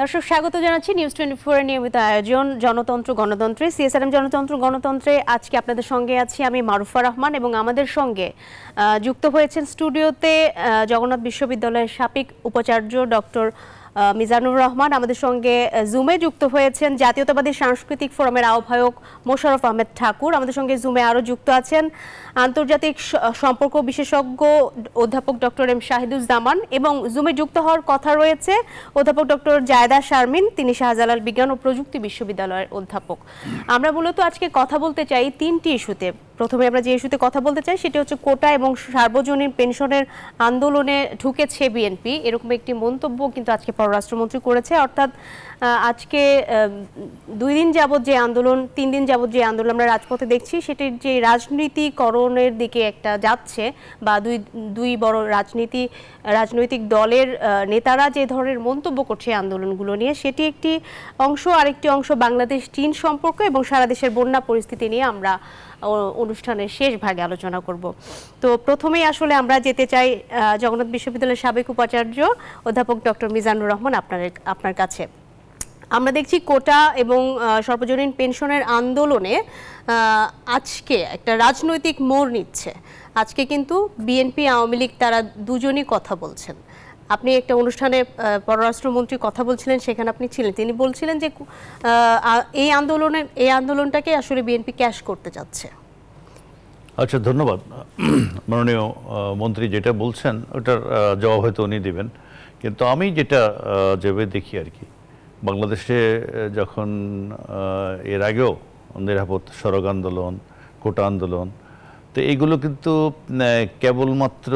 দর্শক স্বাগত জানাচ্ছি নিউজ 24 এর নিয়মিত আয়োজন জনতন্ত্র গণতন্ত্রে। সিএসআরএম জনতন্ত্র গণতন্ত্রে আজকে আপনাদের সঙ্গে আছি আমি মারুফা রহমান এবং আমাদের সঙ্গে যুক্ত হয়েছেন স্টুডিওতে জগন্নাথ বিশ্ববিদ্যালয়ের সাবেক উপাচার্য ডক্টর মিজানুর রহমান, আমাদের সঙ্গে জুমে যুক্ত হয়েছেন জাতীয়তাবাদী সাংস্কৃতিক ফোরামের আহ্বায়ক মোশাররফ আহমেদ ঠাকুর, আমাদের সঙ্গে জুমে আরও যুক্ত আছেন আন্তর্জাতিক সম্পর্ক বিশেষজ্ঞ অধ্যাপক ডক্টর এম শাহিদুজ্জামান এবং জুমে যুক্ত হওয়ার কথা রয়েছে অধ্যাপক ডক্টর জায়েদা শারমিন, তিনি শাহজালাল বিজ্ঞান ও প্রযুক্তি বিশ্ববিদ্যালয়ের অধ্যাপক। আমরা মূলত আজকে কথা বলতে চাই তিনটি ইস্যুতে। প্রথমে আমরা যে ইস্যুতে কথা বলতে চাই সেটি হচ্ছে কোটা এবং সার্বজনীন পেনশনের আন্দোলনে ঢুকেছে বিএনপি, এরকম একটি মন্তব্য কিন্তু আজকে পররাষ্ট্রমন্ত্রী করেছে। অর্থাৎ আজকে 2 দিন যাবত যে আন্দোলন, 3 দিন যাবত যে আন্দোলন আমরা রাজপথে দেখছি সেটির যে রাজনীতিকরণের দিকে একটা যাচ্ছে বা দুই বড় রাজনৈতিক দলের নেতারা যে ধরনের মন্তব্য করছে আন্দোলনগুলো নিয়ে, সেটি একটি অংশ। আরেকটি অংশ বাংলাদেশ চীন সম্পর্ক এবং সারা দেশের বন্যা পরিস্থিতি নিয়ে আমরা অনুষ্ঠানের শেষ ভাগে আলোচনা করব। তো প্রথমেই আসলে আমরা যেতে চাই জগন্নাথ বিশ্ববিদ্যালয়ের সাবেক উপাচার্য অধ্যাপক ডক্টর মিজানুর রহমান, আপনার কাছে। আমরা দেখছি কোটা এবং সর্বজনীন পেনশনের আন্দোলনে আজকে একটা রাজনৈতিক মোড় নিচ্ছে। আজকে কিন্তু বিএনপি আওয়ামী লীগ তারা দুজনই কথা বলছেন। আপনি একটা অনুষ্ঠানে পররাষ্ট্রমন্ত্রী কথা বলছিলেন, সেখানে আপনি ছিলেন, তিনি বলছিলেন যে এই আন্দোলনটাকে আসলে বিএনপি ক্যাশ করতে চাচ্ছে। আচ্ছা, ধন্যবাদ। মাননীয় মন্ত্রী যেটা বলছেন ওটার জবাব হয়তো উনি দেবেন, কিন্তু আমি যেটা যেভাবে দেখি আর কি, বাংলাদেশে যখন এর আগেও নিরাপদ সড়ক আন্দোলন, কোটা আন্দোলন, তো এইগুলো কিন্তু কেবলমাত্র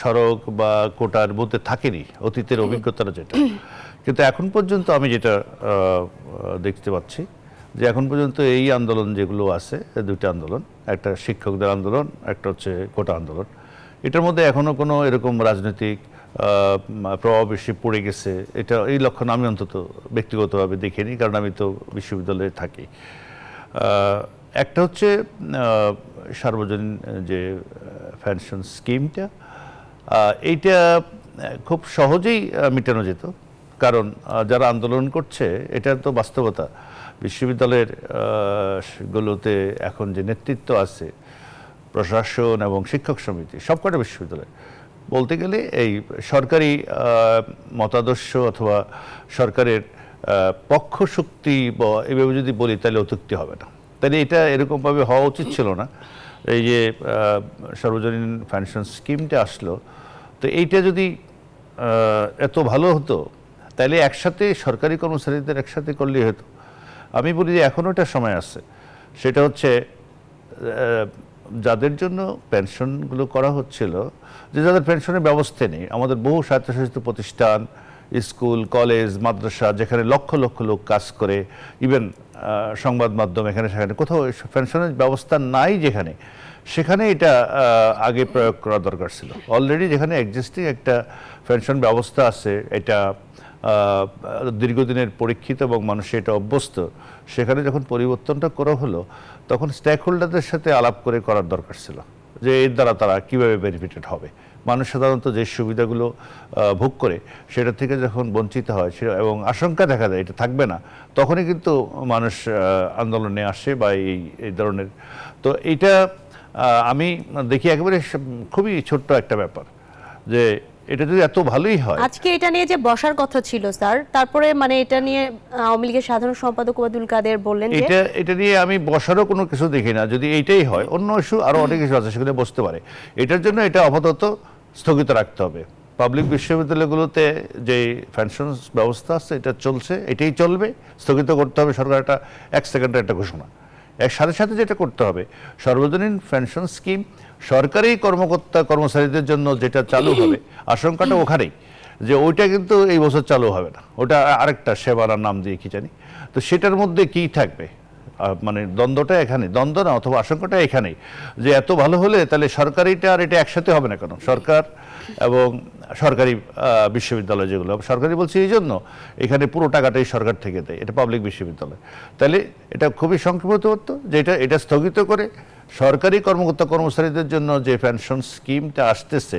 সড়ক বা কোটার মধ্যে থাকেনি, অতীতের অভিজ্ঞতাটা যেটা। কিন্তু এখন পর্যন্ত আমি যেটা দেখতে পাচ্ছি যে এখন পর্যন্ত এই আন্দোলন যেগুলো আছে, দুইটা আন্দোলন, একটা শিক্ষকদের আন্দোলন, একটা হচ্ছে কোটা আন্দোলন, এটার মধ্যে এখনও কোনো এরকম রাজনৈতিক প্রভাব এসে পড়ে গেছে, এই লক্ষণ আমি অন্তত ব্যক্তিগতভাবে দেখিনি, কারণ আমি তো বিশ্ববিদ্যালয়ে থাকি। একটা হচ্ছে সার্বজনীন যে পেনশন স্কিমটা, এইটা খুব সহজেই মেটানো যেত, কারণ যারা আন্দোলন করছে এটা তো বাস্তবতা। বিশ্ববিদ্যালয়ের গুলোতে এখন যে নেতৃত্ব আছে, প্রশাসন এবং শিক্ষক সমিতি, সবকটা বিশ্ববিদ্যালয় বলতে গেলে এই সরকারি মতাদর্শ অথবা সরকারের পক্ষ শক্তি বা এভাবে যদি বলি তাহলে অত্যুক্তি হবে না। তাহলে এটা এরকমভাবে হওয়া উচিত ছিল না। এই যে সার্বজনীন পেনশন স্কিমটা আসলো, তো এইটা যদি এত ভালো হতো তাহলে একসাথে সরকারি কর্মচারীদের একসাথে করলেই হতো। আমি বলি যে এখনও একটা সময় আছে, সেটা হচ্ছে যাদের জন্য পেনশনগুলো করা হচ্ছিল, যে যাদের পেনশনের ব্যবস্থা নেই, আমাদের বহু স্বায়ত্তশাসিত প্রতিষ্ঠান, স্কুল, কলেজ, মাদ্রাসা, যেখানে লক্ষ লক্ষ লোক কাজ করে, ইভেন সংবাদ মাধ্যম, এখানে সেখানে কোথাও পেনশনের ব্যবস্থা নাই, সেখানে এটা আগে প্রয়োগ করা দরকার ছিল। অলরেডি যেখানে এক্সিস্টিং একটা পেনশন ব্যবস্থা আছে, এটা দীর্ঘদিনের পরীক্ষিত এবং মানুষ এটা অভ্যস্ত, সেখানে যখন পরিবর্তনটা করা হলো তখন স্টেক হোল্ডারদের সাথে আলাপ করে করার দরকার ছিল যে এর দ্বারা তারা কীভাবে বেনিফিটেড হবে। মানুষ সাধারণত যে সুবিধাগুলো ভোগ করে সেটা থেকে যখন বঞ্চিত হয় এবং আশঙ্কা দেখা যায় এটা থাকবে না, তখনই কিন্তু মানুষ আন্দোলনে আসে বা এই ধরনের। তো এইটা আমি দেখি একেবারে খুবই ছোট্ট একটা ব্যাপার, যে এটা যদি এত ভালোই হয়। আজকে এটা নিয়ে যে বসার কথা ছিল স্যার, তারপরে মানে এটা নিয়ে আওয়ামী লীগের সাধারণ সম্পাদক ওবায়দুল কাদের বললেন যে এটা নিয়ে আমি বসারও কোনো কিছু দেখি না। যদি এইটাই হয়, অন্য ইস্যু আরো অনেক কিছু আছে সেখানে বসতে পারে। এটার জন্য এটা আপাতত স্থগিত রাখতে হবে। পাবলিক বিশ্ববিদ্যালয়গুলোতে যে পেনশন ব্যবস্থা আছে এটা চলছে, এটাই চলবে, স্থগিত করতে হবে। সরকার একটা 1 সেকেন্ডের একটা ঘোষণা। এর সাথে সাথে যেটা করতে হবে, সার্বজনীন পেনশন স্কিম সরকারি কর্মচারীদের জন্য যেটা চালু হবে, আশঙ্কাটা ওখানেই যে ওইটা কিন্তু এই বছর চালু হবে না, ওটা আরেকটা সেবার নাম দিয়ে কি জানি। তো সেটার মধ্যে কি থাকবে, মানে দ্বন্দ্বটা এখানে, দ্বন্দ্ব না অথবা আশঙ্কাটা এখানেই, যে এত ভালো হলে তাহলে সরকারিটা আর এটা একসাথে হবে না কেন? সরকার এবং সরকারি বিশ্ববিদ্যালয়, যেগুলো সরকারি বলছি এই জন্য এখানে পুরো টাকাটাই সরকার থেকে দেয়, এটা পাবলিক বিশ্ববিদ্যালয়। তাহলে এটা খুবই সংক্ষিপ্ত হতো যে এটা স্থগিত করে সরকারি কর্মকর্তা কর্মচারীদের জন্য যে পেনশন স্কিমটা আসতেছে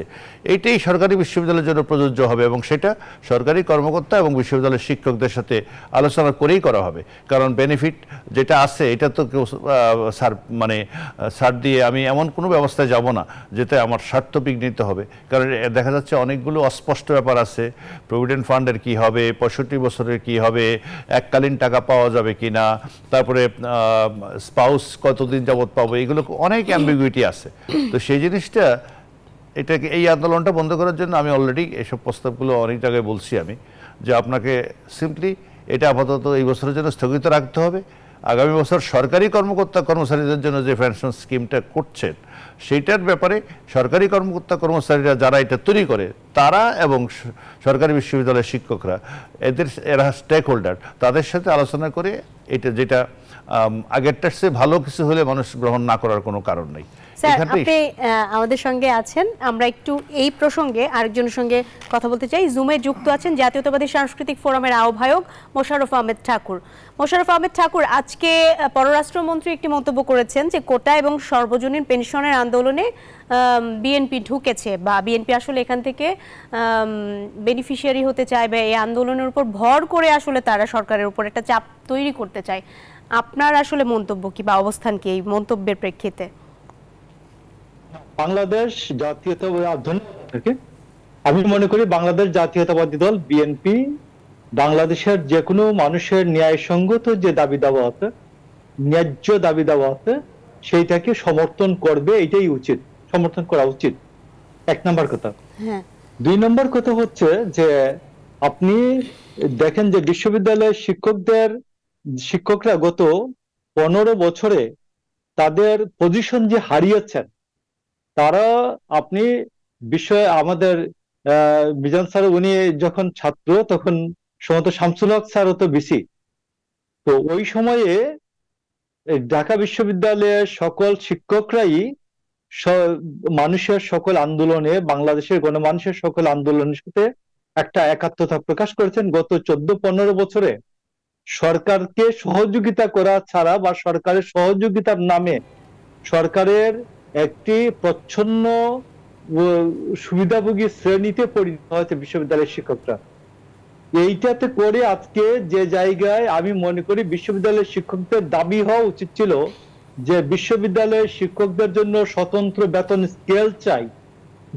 এইটাই সরকারি বিশ্ববিদ্যালয়ের জন্য প্রযোজ্য হবে, এবং সেটা সরকারি কর্মকর্তা এবং বিশ্ববিদ্যালয়ের শিক্ষকদের সাথে আলোচনা করেই করা হবে। কারণ বেনিফিট যেটা আছে এটা তো কেউ ছাড় দিয়ে আমি এমন কোনো ব্যবস্থায় যাব না যেটা আমার স্বার্থ বিঘ্নিত হবে। কারণ দেখা যাচ্ছে অনেকগুলো অস্পষ্ট ব্যাপার আছে। প্রভিডেন্ট ফান্ডের কি হবে, 65 বছরের কি হবে, এককালীন টাকা পাওয়া যাবে কি না, তারপরে স্পাউস কতদিন যাবত পাবো, এগুলো অনেক অ্যাম্বিগুইটি আছে। তো সেই জিনিসটা এটাকে এই আন্দোলনটা বন্ধ করার জন্য আমি অলরেডি এসব প্রস্তাবগুলো অনেক জায়গায় বলছি আমি, যে আপনাকে সিম্পলি এটা আপাতত এই বছরের জন্য স্থগিত রাখতে হবে। আগামী বছর সরকারি কর্মকর্তা কর্মচারীদের জন্য যে পেনশন স্কিমটা করছেন সেইটার ব্যাপারে সরকারি কর্মকর্তা কর্মচারীরা যারা এটা তৈরি করে তারা এবং সরকারি বিশ্ববিদ্যালয়ের শিক্ষকরা এরা স্টেক হোল্ডার, তাদের সাথে আলোচনা করে এটা যেটা আগেরটার চেয়ে ভালো কিছু হলে মানুষ গ্রহণ না করার কোনো কারণ নেই। স্যার, আপনি আমাদের সঙ্গে আছেন, আমরা একটু এই প্রসঙ্গে আরেকজনের সঙ্গে কথা বলতে চাই। জুমে যুক্ত আছেন জাতীয়তাবাদী সাংস্কৃতিক ফোরামের আহ্বায়ক মোশাররফ আহমেদ ঠাকুর। মোশাররফ আহমেদ ঠাকুর, আজকে পররাষ্ট্রমন্ত্রী একটি মন্তব্য করেছেন যে কোটা এবং সর্বজনীন পেনশনের আন্দোলনে বিএনপি ঢুকেছে, বা বিএনপি আসলে এখান থেকে বেনিফিশিয়ারি হতে চায়, বা এই আন্দোলনের উপর ভর করে আসলে তারা সরকারের উপর একটা চাপ তৈরি করতে চায়। আপনার আসলে মন্তব্য কি বা অবস্থান কি এই মন্তব্যের প্রেক্ষিতে? বাংলাদেশ জাতীয়তাবাদী, আমি মনে করি বাংলাদেশ জাতীয়তাবাদী দল বিএনপি বাংলাদেশের যে কোনো মানুষের ন্যায়সঙ্গত যে দাবি দাওয়া আছে, ন্যায্য দাবি দাওয়া আছে, সেইটাকে সমর্থন করবে, এটাই উচিত, সমর্থন করা উচিত। এক নম্বর কথা। দুই নম্বর কথা হচ্ছে যে আপনি দেখেন যে বিশ্ববিদ্যালয়ের শিক্ষকরা গত 15 বছরে তাদের পজিশন যে হারিয়েছেন, তারা আপনি আমাদের মিজান স্যার উনি যখন ছাত্র তখন সম্ভবত শামসুল হক স্যার তো বিসি, তো ওই সময়ে ঢাকা বিশ্ববিদ্যালয়ের সকল শিক্ষকরাই মানুষের সকল আন্দোলনে, বাংলাদেশের গণমানুষের সকল আন্দোলনের সাথে একটা একাত্মতা প্রকাশ করেছেন। গত 14-15 বছরে সরকারকে সহযোগিতা করা ছাড়া বা সরকারের সহযোগিতার নামে সরকারের একটি প্রচ্ছন্ন সুবিধাভোগী শ্রেণীতে পরিণত হয়েছে বিশ্ববিদ্যালয়ের শিক্ষকরা। এইটাতে করে আজকে যে জায়গায় আমি মনে করি বিশ্ববিদ্যালয়ের শিক্ষকদের দাবি হওয়া উচিত ছিল যে বিশ্ববিদ্যালয়ের শিক্ষকদের জন্য স্বতন্ত্র বেতন স্কেল চাই,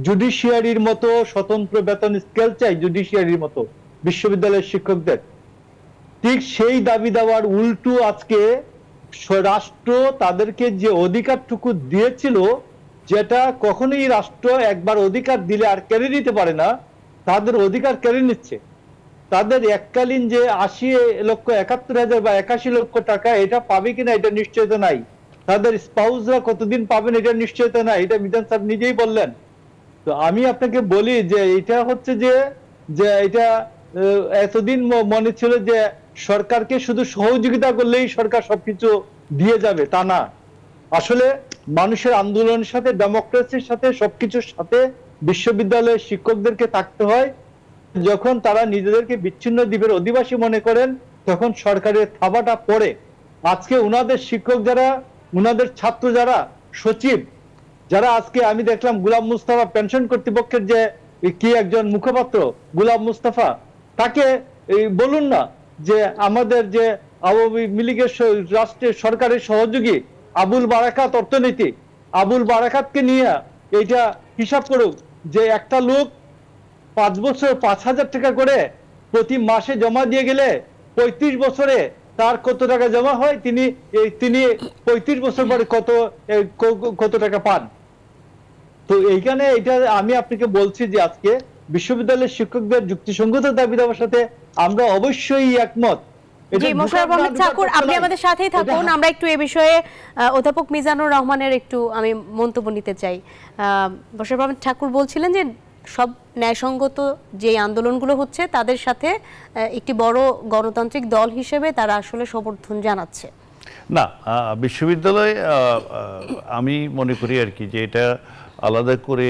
জুডিশিয়ারির মতো স্বতন্ত্র বেতন স্কেল চাই, জুডিশিয়ারির মতো বিশ্ববিদ্যালয়ের শিক্ষকদের। ঠিক সেই দাবি দেওয়ার উল্টো আজকে রাষ্ট্র তাদেরকে যে অধিকারটুকু দিয়েছিল, যেটা কখনোই রাষ্ট্র একবার অধিকার দিলে আর কেড়ে নিতে পারে না, তাদের অধিকার কেড়ে নিচ্ছে। তাদের এককালীন যে 80,71,000 বা 81 লক্ষ টাকা এটা পাবে কিনা এটা নিশ্চয়তা নাই, তাদের স্পাউসরা কতদিন পাবেন এটা নিশ্চয়তা নাই, এটা মিজান সাহেব নিজেই বললেন। তো আমি আপনাকে বলি যে এটা হচ্ছে যে এটা এতদিন মনে ছিল যে সরকারকে শুধু সহযোগিতা করলেই সরকার সবকিছু দিয়ে যাবে, তা না। আসলে মানুষের আন্দোলনের সাথে, ডেমোক্রেসির সাথে, সবকিছুর সাথে বিশ্ববিদ্যালয়ের শিক্ষকদেরকে থাকতে হয়। যখন তারা নিজেদেরকে বিচ্ছিন্ন দ্বীপের অধিবাসী মনে করেন তখন সরকারের থাবাটা পড়ে। আজকে উনাদের শিক্ষক যারা, উনাদের ছাত্র যারা, সচিব যারা, আজকে আমি দেখলাম গোলাম মুস্তাফা পেনশন কর্তৃপক্ষের যে কি একজন মুখপাত্র গোলাম মুস্তাফা, তাকে বলুন না যে আমাদের যে আওয়ামী লীগের রাষ্ট্রের সরকারের সহযোগী আবুল বারাকাত অর্থনীতি, আবুল বারাকাতকে নিয়ে এইটা হিসাব করুক যে একটা লোক 5 বছর 5,000 টাকা করে প্রতি মাসে জমা দিয়ে গেলে 35 বছরে তার কত টাকা জমা হয়, তিনি 35 বছর পরে কত টাকা পান। তো এইখানে এটা আমি আপনাকে বলছি যে আজকে বিশ্ববিদ্যালয়ের শিক্ষকদের যুক্তিসঙ্গত দাবি দেওয়ার সাথে আমরা অবশ্যই একমত। মোশাররফ আহমেদ ঠাকুর, আপনি আমাদের সাথেই থাকুন। আমরা একটু এই বিষয়ে অধ্যাপক মিজানুর রহমানের একটু আমি মন্তব্য নিতে চাই। মোশাররফ আহমেদ ঠাকুর বলছিলেন যে সব ন্যায়সঙ্গত যে আন্দোলনগুলো হচ্ছে তাদের সাথে একটি বড় গণতান্ত্রিক দল হিসেবে তারা আসলে সমর্থন জানাচ্ছে। না, বিশ্ববিদ্যালয় আমি মনে করি আর কি যে এটা আলাদা করে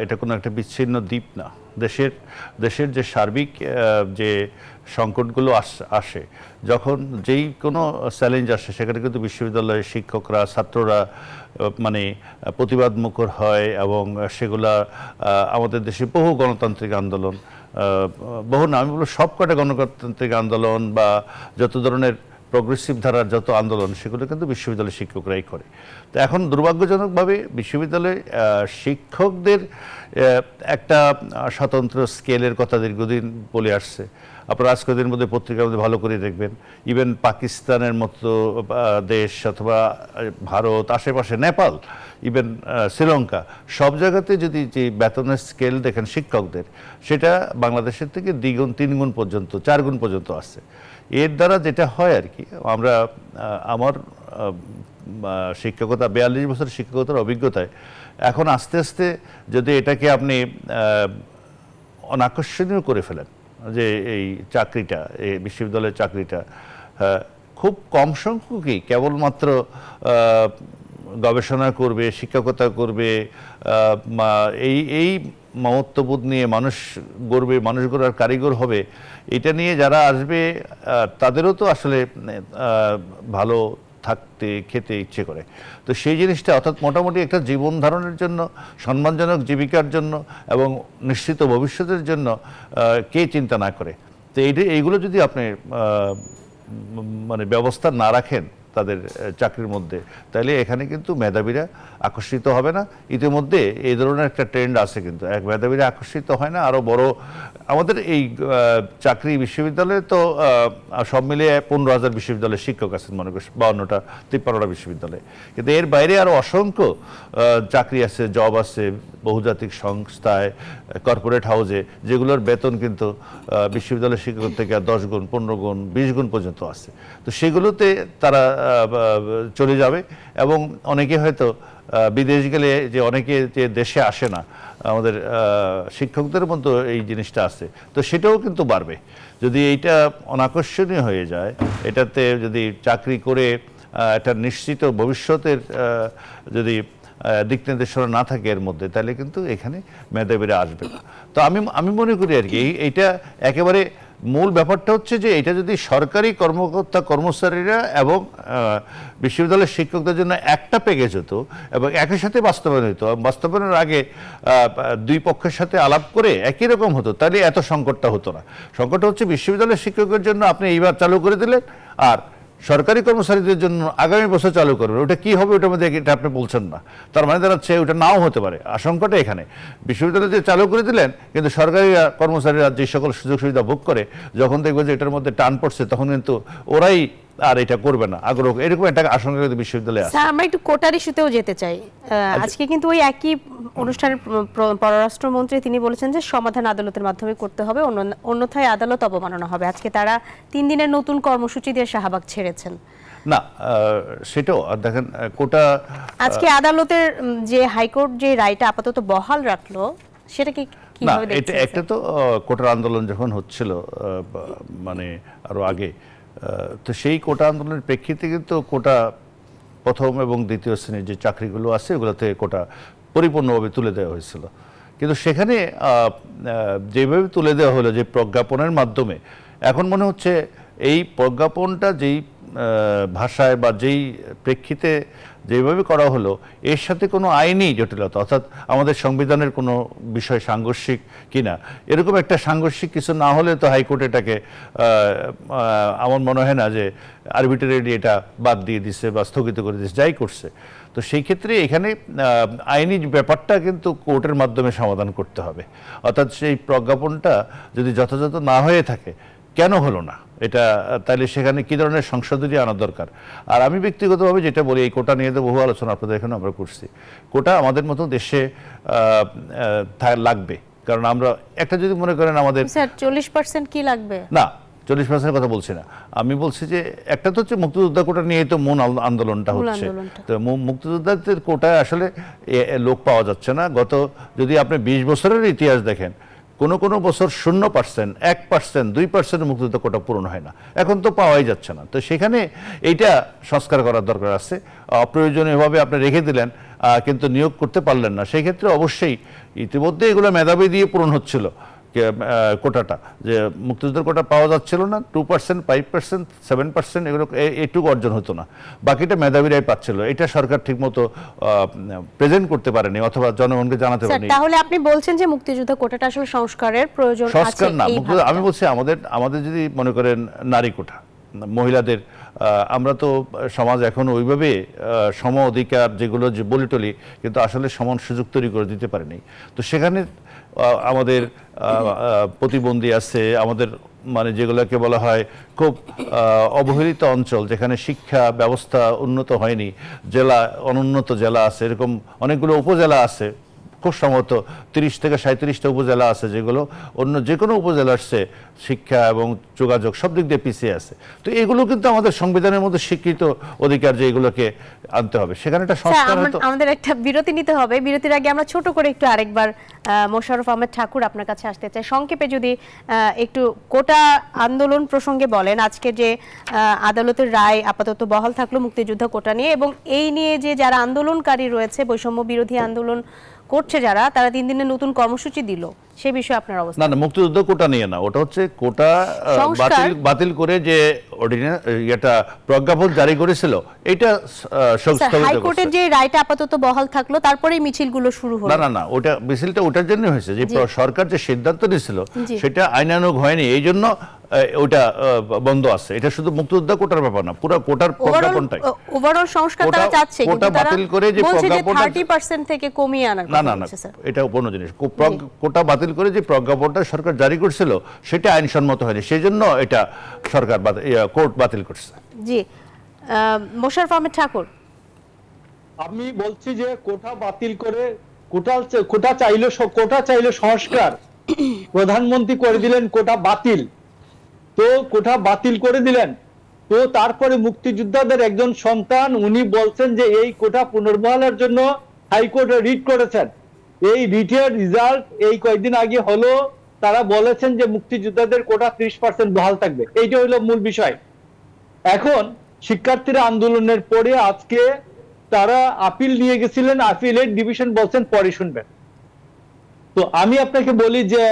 এটা কোনো একটা বিচ্ছিন্ন দ্বীপ না। দেশের যে সার্বিক যে সংকটগুলো আসে, যখন যেই কোনো চ্যালেঞ্জ আসে, সেখানে কিন্তু বিশ্ববিদ্যালয়ের শিক্ষকরা, ছাত্ররা মানে প্রতিবাদ মুখর হয়, এবং সেগুলা আমাদের দেশে বহু গণতান্ত্রিক আন্দোলন, বহু না, আমি বলবো সবকটা গণতান্ত্রিক আন্দোলন বা যত ধরনের প্রগ্রেসিভ ধারার যত আন্দোলন, সেগুলো কিন্তু বিশ্ববিদ্যালয়ের শিক্ষকরাই করে। তো এখন দুর্ভাগ্যজনকভাবে বিশ্ববিদ্যালয়ে শিক্ষকদের একটা স্বতন্ত্র স্কেলের কথা দীর্ঘদিন বলে আসছে। আপনারা আজ কদিনের মধ্যে পত্রিকার মধ্যে ভালো করে দেখবেন, ইভেন পাকিস্তানের মতো দেশ অথবা ভারত, আশেপাশে নেপাল, ইভেন শ্রীলঙ্কা, সব জায়গাতে যদি যে বেতনের স্কেল দেখেন শিক্ষকদের, সেটা বাংলাদেশের থেকে দ্বিগুণ, 3 গুণ পর্যন্ত, 4 গুণ পর্যন্ত আছে। এর দ্বারা যেটা হয় আর কি, আমরা আমার শিক্ষকতা 42 বছর শিক্ষকতার অভিজ্ঞতায় এখন আস্তে আস্তে যদি এটাকে আপনি অনাকর্ষণীয় করে ফেলেন, যে এই চাকরিটা, এই বিশ্ববিদ্যালয়ের চাকরিটা খুব কম সংখ্যকই কেবলমাত্র গবেষণা করবে, শিক্ষকতা করবে, এই মমত্ববোধ নিয়ে মানুষ গড়বে, মানুষ গড়ার কারিগর হবে, এটা নিয়ে যারা আসবে তাদেরও তো আসলে ভালো থাকতে, খেতে ইচ্ছে করে। তো সেই জিনিসটা, অর্থাৎ মোটামুটি একটা জীবন ধারণের জন্য, সম্মানজনক জীবিকার জন্য এবং নিশ্চিত ভবিষ্যতের জন্য কে চিন্তা না করে। তো এইগুলো যদি আপনি মানে ব্যবস্থা না রাখেন তাদের চাকরির মধ্যে, তাহলে এখানে কিন্তু মেধাবীরা আকর্ষিত হবে না। ইতিমধ্যে এই ধরনের একটা ট্রেন্ড আছে, কিন্তু এক মেধাবীরা আকর্ষিত হয় না। আরও বড় আমাদের এই চাকরি বিশ্ববিদ্যালয়ে তো সব মিলিয়ে 15,000 বিশ্ববিদ্যালয়ের শিক্ষক আছেন, মনে করি 52টা 53টা বিশ্ববিদ্যালয়ে, কিন্তু এর বাইরে আরও অসংখ্য চাকরি আছে, জব আছে বহুজাতিক সংস্থায়, কর্পোরেট হাউসে, যেগুলোর বেতন কিন্তু বিশ্ববিদ্যালয়ের শিক্ষক থেকে 10 গুণ, 15 গুণ, 20 গুণ পর্যন্ত আছে। তো সেগুলোতে তারা চলে যাবে, এবং অনেকে হয়তো বিদেশ গেলে, যে অনেকে যে দেশে আসে না, আমাদের শিক্ষকদের মতো এই জিনিসটা আছে, তো সেটাও কিন্তু বাড়বে। যদি এইটা অনাকর্ষণীয় হয়ে যায়, এটাতে যদি চাকরি করে একটা নিশ্চিত ভবিষ্যতের যদি দিক নির্দেশনা না থাকে এর মধ্যে, তাহলে কিন্তু এখানে মেধাবীরা আসবে না। তো আমি মনে করি আর কি, এইটা একেবারে মূল ব্যাপারটা হচ্ছে যে এটা যদি সরকারি কর্মকর্তা কর্মচারীরা এবং বিশ্ববিদ্যালয়ের শিক্ষকদের জন্য একটা প্যাকেজ হতো এবং একই সাথে বাস্তবায়ন হতো, বাস্তবায়নের আগে দুই পক্ষের সাথে আলাপ করে একই রকম হতো, তাহলে এত সংকটটা হতো না। সংকটটা হচ্ছে বিশ্ববিদ্যালয়ের শিক্ষকের জন্য আপনি এইবার চালু করে দিলেন, আর সরকারি কর্মচারীদের জন্য আগামী বছর চালু করবেন, ওটা কি হবে ওটার মধ্যে এটা আপনি বলছেন না। তার মানে দাঁড়াচ্ছে ওটা নাও হতে পারে। আশঙ্কাটা এখানে, বিশ্ববিদ্যালয় যে চালু করে দিলেন, কিন্তু সরকারি কর্মচারীরা যে সকল সুযোগ সুবিধা ভোগ করে, যখন দেখবে যে এটার মধ্যে টান পড়ছে, তখন কিন্তু ওরাই আর এটা করবে না, আগ্রহ, এরকম একটা আশঙ্কা কিন্তু বিশ্ববিদ্যালয়ে আছে। আমরা একটু কোটার ইস্যুতেও যেতে চাই। আজকে কিন্তু ওই একই অনুষ্ঠানের পররাষ্ট্রমন্ত্রী তিনি বলেছেন যে সমাধান আদালতের মাধ্যমে করতে হবে, অন্যথায় আদালত অবমাননা হবে। আজকে তারা 3 দিনের নতুন কর্মসূচি দিয়ে শাহবাগ ছেড়েছেন। না, সেটাও দেখেন, কোটা আজকে আদালতের যে হাইকোর্ট যে রায়টা আপাতত বহাল রাখলো, সেটা কি কিভাবে দেখছেন? এটা একটা তো কোটার আন্দোলন যখন হচ্ছিল, মানে আরো আগে, তো সেই কোটা আন্দোলনের প্রেক্ষিতে কিন্তু কোটা প্রথম এবং দ্বিতীয় শ্রেণীর যে চাকরিগুলো আছে, ওগুলোতে কোটা পরিপূর্ণভাবে তুলে দেওয়া হয়েছিল। কিন্তু সেখানে যেভাবে তুলে দেওয়া হলো, যে প্রজ্ঞাপনের মাধ্যমে, এখন মনে হচ্ছে এই প্রজ্ঞাপনটা যেই ভাষায় বা যেই প্রেক্ষিতে যেভাবে করা হলো, এর সাথে কোনো আইনি জটিলতা, অর্থাৎ আমাদের সংবিধানের কোনো বিষয় সাংঘর্ষিক কিনা, এরকম একটা সাংঘর্ষিক কিছু না হলে তো হাইকোর্ট এটাকে আমার মনে হয় না যে আরবিট্রারিলি এটা বাদ দিয়ে দিচ্ছে বা স্থগিত করে দিচ্ছে, যাই করছে। তো সেই ক্ষেত্রে এখানে আইনি ব্যাপারটা কিন্তু কোর্টের মাধ্যমে সমাধান করতে হবে। অর্থাৎ সেই প্রজ্ঞাপনটা যদি যথাযথ না হয়ে থাকে, কেন হলো না এটা, তাহলে সেখানে কী ধরনের সংশোধনী আনা দরকার। আর আমি ব্যক্তিগতভাবে যেটা বলি, এই কোটা নিয়ে তো বহু আলোচনা আপনাদের এখানে আমরা করছি, কোটা আমাদের মতো দেশে লাগবে। কারণ আমরা একটা, যদি মনে করেন আমাদের 40% কি লাগবে, না 40% কথা বলছি না, আমি বলছি যে একটা তো হচ্ছে মুক্তিযোদ্ধা কোটা নিয়ে তো মূল আন্দোলনটা হচ্ছে। তো মুক্তিযোদ্ধাদের কোটায় আসলে লোক পাওয়া যাচ্ছে না। যদি আপনি 20 বছরের ইতিহাস দেখেন, কোনো কোনো বছর 0%, 1%, 2% মুক্তিযোদ্ধা কোটা পূরণ হয় না, এখন তো পাওয়াই যাচ্ছে না। তো সেখানে এইটা সংস্কার করার দরকার আছে। অপ্রয়োজনীয়ভাবে আপনি রেখে দিলেন, কিন্তু নিয়োগ করতে পারলেন না, সেই ক্ষেত্রে অবশ্যই ইতিমধ্যে এগুলো মেধাবী দিয়ে পূরণ হচ্ছিল, কোটাটা, যে মুক্তিযুদ্ধের কোটা পাওয়া যাচ্ছিল না, 2%, 5%, 7% এগুলো এইটুকু অর্জন হতো না, বাকিটা মেধাবীরাই পাচ্ছিল। এটা সরকার ঠিকমতো প্রেজেন্ট করতে পারেনি অথবা জনগণকে জানাতে পারেনি। তাহলে আপনি বলছেন যে মুক্তিযুদ্ধ কোটাটা আসলে সংস্কারের প্রয়োজন আছে? সংস্কার না, আমি বলছি আমাদের যদি মনে করেন নারী কোটা, মহিলাদের, আমরা তো সমাজ এখন ওইভাবে সম অধিকার যেগুলো যে বলি টলি, কিন্তু আসলে সমান সুযোগ তৈরি করে দিতে পারেনি। তো সেখানে আমাদের প্রতিবন্ধী আছে, আমাদের মানে যেগুলোকে বলা হয় খুব অবহেলিত অঞ্চল, যেখানে শিক্ষা ব্যবস্থা উন্নত হয়নি, জেলা অনুন্নত জেলা আছে, এরকম অনেকগুলো উপজেলা আছে, খুব সম্ভবত 30 থেকে 37টা উপজেলা আছে, যেগুলো অন্য যে কোনো উপজেলার চেয়ে শিক্ষা এবং যোগাযোগ সব দিক দিয়ে পিছিয়ে আছে। তো এগুলো কিন্তু আমাদের সংবিধানের মধ্যে স্বীকৃত অধিকার, যে এগুলোকে আনতে হবে। সেখানে একটা সংস্কার হতো। আমাদের একটা বিরতি নিতে হবে, বিরতির আগে আমরা ছোট করে একটু আরেকবার মোশাররফ আহমেদ ঠাকুর আপনার কাছে আসতে চাই। সংক্ষেপে যদি একটু কোটা আন্দোলন প্রসঙ্গে বলেন, আজকে যে আদালতের রায় আপাতত বহাল থাকলো মুক্তিযুদ্ধ কোটা নিয়ে, এবং এই নিয়ে যে যারা আন্দোলনকারী রয়েছে, বৈষম্য বিরোধী আন্দোলন করছে যারা, তারা 3 দিনের নতুন কর্মসূচি দিল, সেই বিষয়ে আপনার অবস্থা? না, মুক্তিযুদ্ধ কোটা নিয়ে না, ওটা হচ্ছে কোটা বাতিল করে যে এটা প্রজ্ঞাপন জারি করেছিল, এটা হাইকোর্টের যে রায়টা আপাতত বহাল থাকলো, তারপরেই মিছিলগুলো শুরু হলো। না, ওটা মিছিলটা ওটার জন্য হয়েছে যে সরকার যে সিদ্ধান্ত নিয়েছিল সেটা আইনানুগ হয়নি, এই জন্য ওটা বন্ধ আছে। এটা শুধু মুক্তিযুদ্ধ কোটার ব্যাপার না, পুরো কোটার প্রজ্ঞাপনটাই ওভারঅল সংস্কার তারা চাচ্ছে, কোটা বাতিল করে যে প্রজ্ঞাপনটা 30% থেকে কমিয়ে আনার কথা বলছে স্যার। এটা অন্য জিনিস। কোটা বাতিল করে যে প্রজ্ঞাপনটা সরকার জারি করেছিল সেটা আইনসম্মত হয়নি, সেজন্য এটা সরকার কোর্ট বাতিল করছে। জি, মোশাররফ আহমেদ ঠাকুর, আমি বলছি যে কোটা বাতিল করে কোটা চাইলো সংস্কার, প্রধানমন্ত্রী করে দিলেন কোটা বাতিল। তো কোটা বাতিল করে দিলেন, তো তারপরে মুক্তিযোদ্ধাদের একজন সন্তান উনি বলছেন যে এই কোটা পুনর্বহালের জন্য হাইকোর্টে রিট করেছেন। এই রিটের রেজাল্ট এই কয়েকদিন আগে হলো, তারা বলেছেন যে মুক্তিযোদ্ধাদের কোটা 30% বহাল থাকবে। এইটা হলো মূল বিষয়। এখন শিক্ষার্থীরা আন্দোলনের পরে আজকে তারা আপিল নিয়ে গেছিলেন, আপিলের ডিভিশন বলছেন পরে শুনবেন। তো আমি আপনাকে বলি যে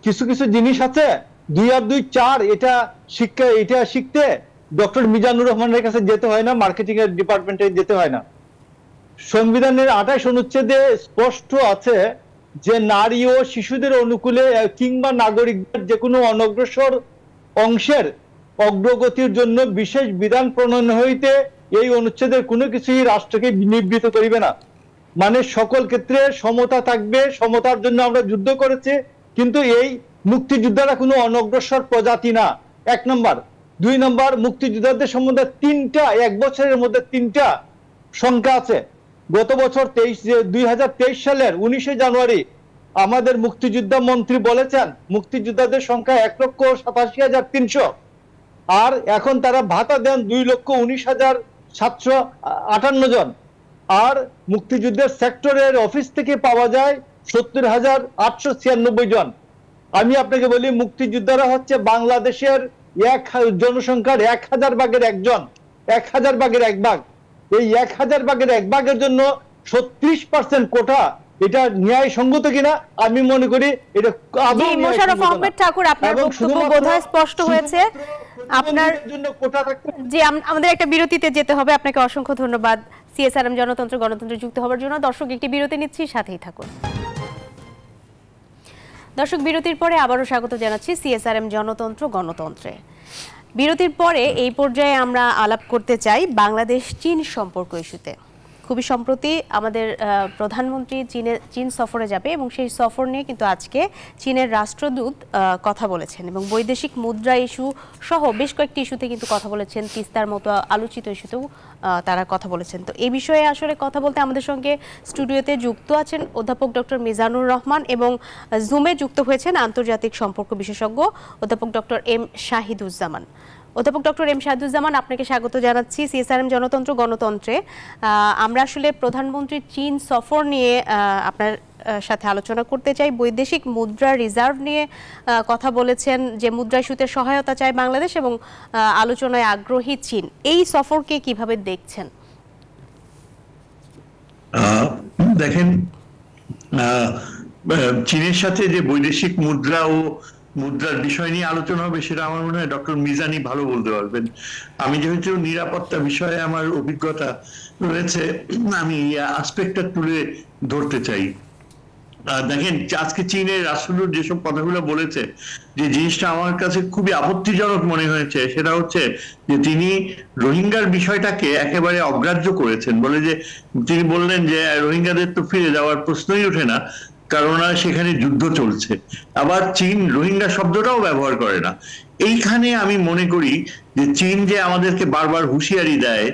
কিছু কিছু জিনিস আছে 2 আর 2 4, এটা শিখতে ডক্টর মিজানুর রহমানের কাছে যেতে হয় না, মার্কেটিং এর ডিপার্টমেন্টে যেতে হয় না। সংবিধানের 28 অনুচ্ছেদে স্পষ্ট আছে যে নারী ও শিশুদের অনুকূলে কিংবা নাগরিকদের যে কোনো অনগ্রসর অংশের অগ্রগতির জন্য বিশেষ বিধান প্রণয়ন হইতে এই অনুচ্ছেদের কোনো কিছুই রাষ্ট্রকে নিবৃত করিবে না। মানে সকল ক্ষেত্রে সমতা থাকবে, সমতার জন্য আমরা যুদ্ধ করেছি, কিন্তু এই মুক্তিযোদ্ধারা কোনো অনগ্রসর প্রজাতি না, 1 নম্বর। 2 নম্বর, মুক্তিযোদ্ধাদের সম্বন্ধে 3টা, 1 বছরের মধ্যে 3টা সংখ্যা আছে। গত বছর 2023 সালের 19 জানুয়ারি আমাদের মুক্তিযোদ্ধা মন্ত্রী বলেছেন মুক্তিযোদ্ধাদের সংখ্যা 1,87,300, আর এখন তারা ভাতা দেন 2,19,758 জন, আর মুক্তিযুদ্ধের সেক্টরের অফিস থেকে পাওয়া যায় 70,896 জন। আমি আপনাকে বলি মুক্তিযোদ্ধারা হচ্ছে বাংলাদেশের জনসংখ্যার 1000 ভাগের 1 জন, 1000 ভাগের 1 ভাগ। এই 1000 ভাগের 1 ভাগের জন্য 36% কোটা, এটা ন্যায় সঙ্গত কিনা আমি মনে করি এটা আদৌ ন্যায়। মোশাররফ আহমেদ ঠাকুর, আপনার বক্তব্য বোধহয় স্পষ্ট হয়েছে। আপনার জন্য কোটা থাকতে, জি, আমাদের একটা বিরতিতে যেতে হবে। আপনাকে অসংখ্য ধন্যবাদ সিএসআরএম জনতন্ত্র গণতন্ত্রে যুক্ত হওয়ার জন্য। দর্শক, একটি বিরতি নিচ্ছি, সাথেই থাকুন। দর্শক, বিরতির পরে আবারও স্বাগত জানাচ্ছি সিএসআরএম জনতন্ত্র গণতন্ত্রে। বিরতির পরে এই পর্যায়ে আমরা আলাপ করতে চাই বাংলাদেশ চীন সম্পর্ক ইস্যুতে। খুবই সম্প্রতি আমাদের প্রধানমন্ত্রী চীন সফরে যাবে, এবং সেই সফর নিয়ে কিন্তু আজকে চীনের রাষ্ট্রদূত কথা বলেছেন, এবং বৈদেশিক মুদ্রা ইস্যু সহ বেশ কয়েকটি ইস্যুতে কিন্তু কথা বলেছেন। তিস্তার মতো আলোচিত ইস্যুতেও তারা কথা বলেছেন। তো এই বিষয়ে আসলে কথা বলতে আমাদের সঙ্গে স্টুডিওতে যুক্ত আছেন অধ্যাপক ডক্টর মিজানুর রহমান, এবং জুমে যুক্ত হয়েছেন আন্তর্জাতিক সম্পর্ক বিশেষজ্ঞ অধ্যাপক ডক্টর এম শাহিদুজ্জামান। অধ্যাপক ডক্টর এম শাহিদুজ্জামান, আপনাকে স্বাগত জানাচ্ছি সিএসআরএম জনতন্ত্র গণতন্ত্রে। আমরা আসলে প্রধানমন্ত্রীর চীন সফর নিয়ে আপনার সাথে আলোচনা করতে চাই। বৈদেশিক মুদ্রা রিজার্ভ নিয়ে কথা বলেছেন, যে মুদ্রা ইস্যুতে সহায়তা চায় বাংলাদেশ, এবং আলোচনায় আগ্রহী চীন। এই সফরকে কিভাবে দেখছেন? দেখেন, চীনের সাথে যে বৈদেশিক মুদ্রা ও মুদ্রার বিষয় নিয়ে আলোচনা হবে সেটা আমার মনে হয় ডক্টর মিজানি ভালো বলতে পারবেন। আমি যেহেতু নিরাপত্তা বিষয়ে আমার অভিজ্ঞতা রয়েছে, আমি এই আসপেক্টটা তুলে ধরতে চাই। দেখেন, আজকে চীনের রাষ্ট্রদূত যেসব কথাগুলো বলেছে, যে জিনিসটা আমার কাছে খুবই আপত্তিজনক মনে হয়েছে সেটা হচ্ছে যে তিনি রোহিঙ্গার বিষয়টাকে একেবারে অগ্রাহ্য করেছেন। বলে যে তিনি বললেন যে রোহিঙ্গাদের তো ফিরে যাওয়ার প্রশ্নই ওঠে না, কারণ সেখানে যুদ্ধ চলছে। আবার চীন রোহিঙ্গা শব্দটাও ব্যবহার করে না। এইখানে আমি মনে করি যে চীন যে আমাদেরকে বারবার হুঁশিয়ারি দেয়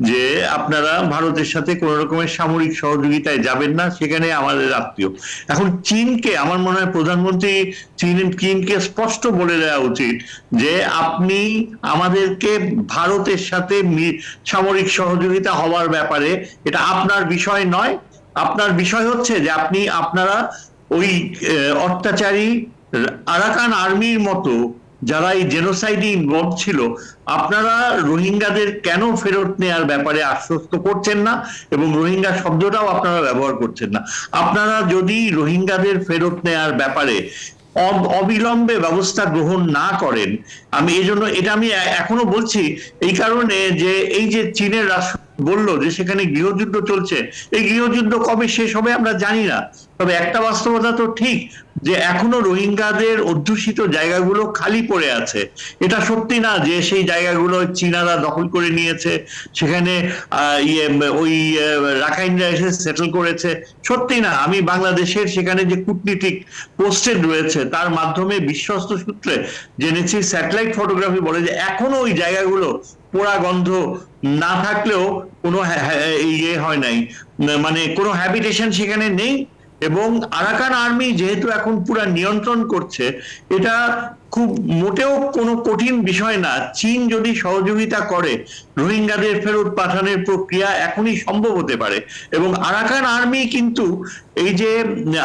যে আপনারা ভারতের সাথে কোন রকমের সামরিক সহযোগিতায় যাবেন না, সেখানে আমাদের আত্মীয়। এখন চীনকে আমার মনে হয় প্রধানমন্ত্রী চীনকে স্পষ্ট বলে দেওয়া উচিত যে আপনি আমাদেরকে ভারতের সাথে সামরিক সহযোগিতা হওয়ার ব্যাপারে এটা আপনার বিষয় নয়। আপনার বিষয় হচ্ছে যে আপনারা ওই অত্যাচারী আরাকান আর্মির মতো যারা এই জেনোসাইডে ইনভলভ ছিল, আপনারা রোহিঙ্গাদের কেন ফেরত নেওয়ার ব্যাপারে আশ্বস্ত করছেন না, এবং রোহিঙ্গা শব্দটাও আপনারা ব্যবহার করছেন না। আপনারা যদি রোহিঙ্গাদের ফেরত নেওয়ার ব্যাপারে অবিলম্বে ব্যবস্থা গ্রহণ না করেন, আমি এই জন্য এটা আমি এখনো বলছি এই কারণে যে এই যে চীনের রাষ্ট্র বললো যে সেখানে গৃহযুদ্ধ চলছে, এই গৃহযুদ্ধ কবে শেষ হবে আমরা জানি না। তবে একটা বাস্তবতা তো ঠিক যে এখনো রোহিঙ্গাদের অধ্যুষিত জায়গাগুলো খালি পড়ে আছে। এটা সত্যি না যে সেই জায়গাগুলো চীনারা দখল করে নিয়েছে, সেখানে ওই রাখাইনরা এসে সেটেল করেছে, সত্যি না। আমি বাংলাদেশের সেখানে যে কূটনীতিক পোস্টেড রয়েছে তার মাধ্যমে বিশ্বস্ত সূত্রে জেনেছি, স্যাটেলাইট ফটোগ্রাফি বলে যে এখনো ওই জায়গাগুলো পোড়া গন্ধ না থাকলেও কোনো ইয়ে হয় নাই, মানে কোনো হ্যাবিটেশন সেখানে নেই। এবং আরাকান আর্মি যেহেতু এখন পুরা নিয়ন্ত্রণ করছে, এটা খুব মোটেও কোনো কঠিন বিষয় না। চীন যদি সহযোগিতা করে রোহিঙ্গাদের ফেরত পাঠানোর প্রক্রিয়া এখনই সম্ভব হতে পারে। এবং আরাকান আর্মি কিন্তু এই যে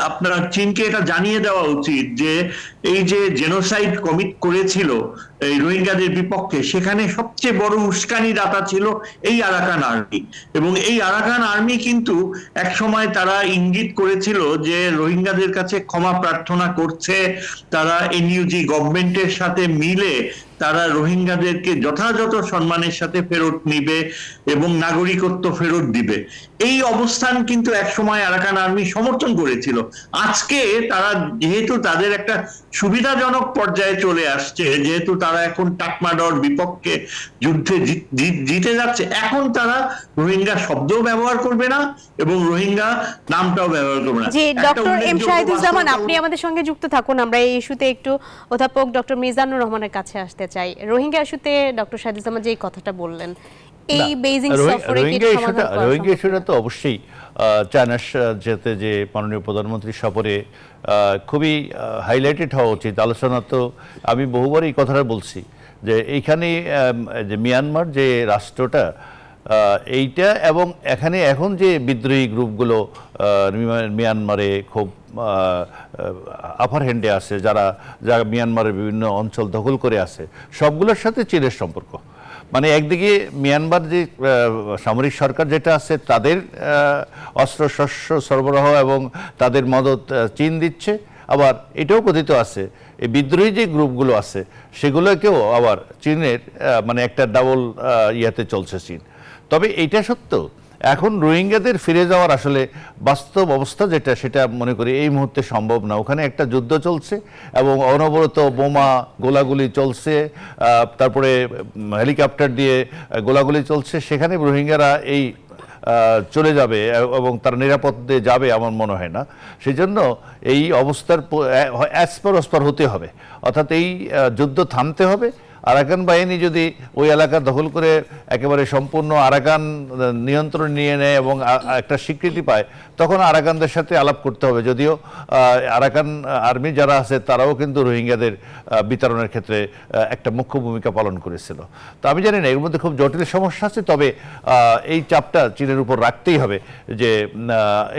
আপনার চীনকে এটা জানিয়ে দেওয়া উচিত যে এই যে জেনোসাইড কমিট করেছিল এই রোহিঙ্গাদের বিপক্ষে, সেখানে সবচেয়ে বড় উস্কানি দাতা ছিল এই আরাকান আর্মি। এবং এই আরাকান আর্মি কিন্তু এক সময় তারা ইঙ্গিত করেছিল যে রোহিঙ্গাদের কাছে ক্ষমা প্রার্থনা করছে, তারা এনইউজি গভর্নমেন্টের সাথে মিলে তারা রোহিঙ্গাদেরকে যথাযথ সম্মানের সাথে ফেরত নিবে এবং নাগরিকত্ব ফেরত দিবে। এই অবস্থান কিন্তু একসময় আরাকান আর্মি সমর্থন করেছিল। আজকে তারা যেহেতু তাদের একটা সুবিধাজনক পর্যায়ে চলে আসছে, যেহেতু তারা এখন টাকমাডর বিপক্ষে যুদ্ধে জিতে যাচ্ছে, এখন তারা রোহিঙ্গা শব্দও ব্যবহার করবে না এবং রোহিঙ্গা নামটাও ব্যবহার করবে না। জি, ডক্টর এম শাহিদুজ্জামান, আপনি আমাদের সঙ্গে যুক্ত থাকুন। আমরা এই ইস্যুতে একটু অধ্যাপক ডক্টর মিজানুর রহমানের কাছে আসতে চাই। রোহিঙ্গা ইস্যুতে ডক্টর শাহিদুজ্জামান যে কথাটা বললেন, এই বেইজিং সফরে রোহিঙ্গা ইস্যুটা তো অবশ্যই চায়নার যেতে যে মাননীয় প্রধানমন্ত্রী সফরে খুবই হাইলাইটেড হওয়া উচিত। আলোচনা তো আমি বহুবার এই কথাটা বলছি যে এইখানে যে মিয়ানমার যে রাষ্ট্রটা এইটা, এবং এখানে এখন যে বিদ্রোহী গ্রুপগুলো মিয়ানমারে খুব আপার হ্যান্ডে আছে, যারা মিয়ানমারের বিভিন্ন অঞ্চল দখল করে আছে, সবগুলোর সাথে চীনের সম্পর্ক। মানে একদিকে মিয়ানমার যে সামরিক সরকার যেটা আছে তাদের অস্ত্র শস্য সরবরাহ এবং তাদের মদত চীন দিচ্ছে, আবার এটাও কথিত আছে এই বিদ্রোহী যে গ্রুপগুলো আছে সেগুলোকেও আবার চীনের মানে একটা ডাবল ইয়াতে চলছে চীন। তবে এইটা সত্য, এখন রোহিঙ্গাদের ফিরে যাওয়ার আসলে বাস্তব অবস্থা যেটা, সেটা মনে করি এই মুহূর্তে সম্ভব না। ওখানে একটা যুদ্ধ চলছে এবং অনবরত বোমা গোলাগুলি চলছে, তারপরে হেলিকপ্টার দিয়ে গোলাগুলি চলছে। সেখানে রোহিঙ্গারা এই চলে যাবে এবং তারা নিরাপদে যাবে আমার মনে হয় না। সেই জন্য এই অবস্থার অ্যাসপার হতে হবে, অর্থাৎ এই যুদ্ধ থামতে হবে। আরাকান বাহিনী যদি ওই এলাকা দখল করে একেবারে সম্পূর্ণ আরাকান নিয়ন্ত্রণ নিয়ে নেয় এবং একটা স্বীকৃতি পায়, তখন আরাকানদের সাথে আলাপ করতে হবে। যদিও আরাকান আর্মি যারা আছে তারাও কিন্তু রোহিঙ্গাদের বিতরণের ক্ষেত্রে একটা মুখ্য ভূমিকা পালন করেছিল। তো আমি জানি না এর মধ্যে খুব জটিল সমস্যা আছে, তবে এই চাপটা চীনের উপর রাখতেই হবে যে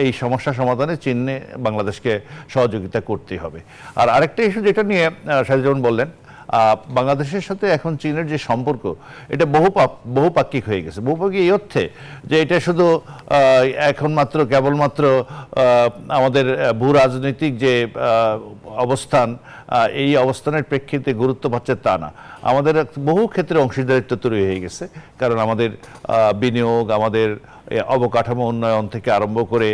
এই সমস্যা সমাধানে চীনে বাংলাদেশকে সহযোগিতা করতেই হবে। আর আরেকটা ইস্যু যেটা নিয়ে শাহিদুজ্জামান বললেন, বাংলাদেশের সাথে এখন চীনের যে সম্পর্ক এটা বহুপাক্ষিক হয়ে গেছে। বহুপাক্ষিক এই অর্থে যে এটা শুধু এখন মাত্র কেবলমাত্র আমাদের ভূ রাজনৈতিক যে অবস্থান, এই অবস্থানের প্রেক্ষিতে গুরুত্ব পাচ্ছে তা না, আমাদের বহু ক্ষেত্রে অংশীদারিত্ব তৈরি হয়ে গেছে। কারণ আমাদের বিনিয়োগ, আমাদের অবকাঠামো উন্নয়ন থেকে আরম্ভ করে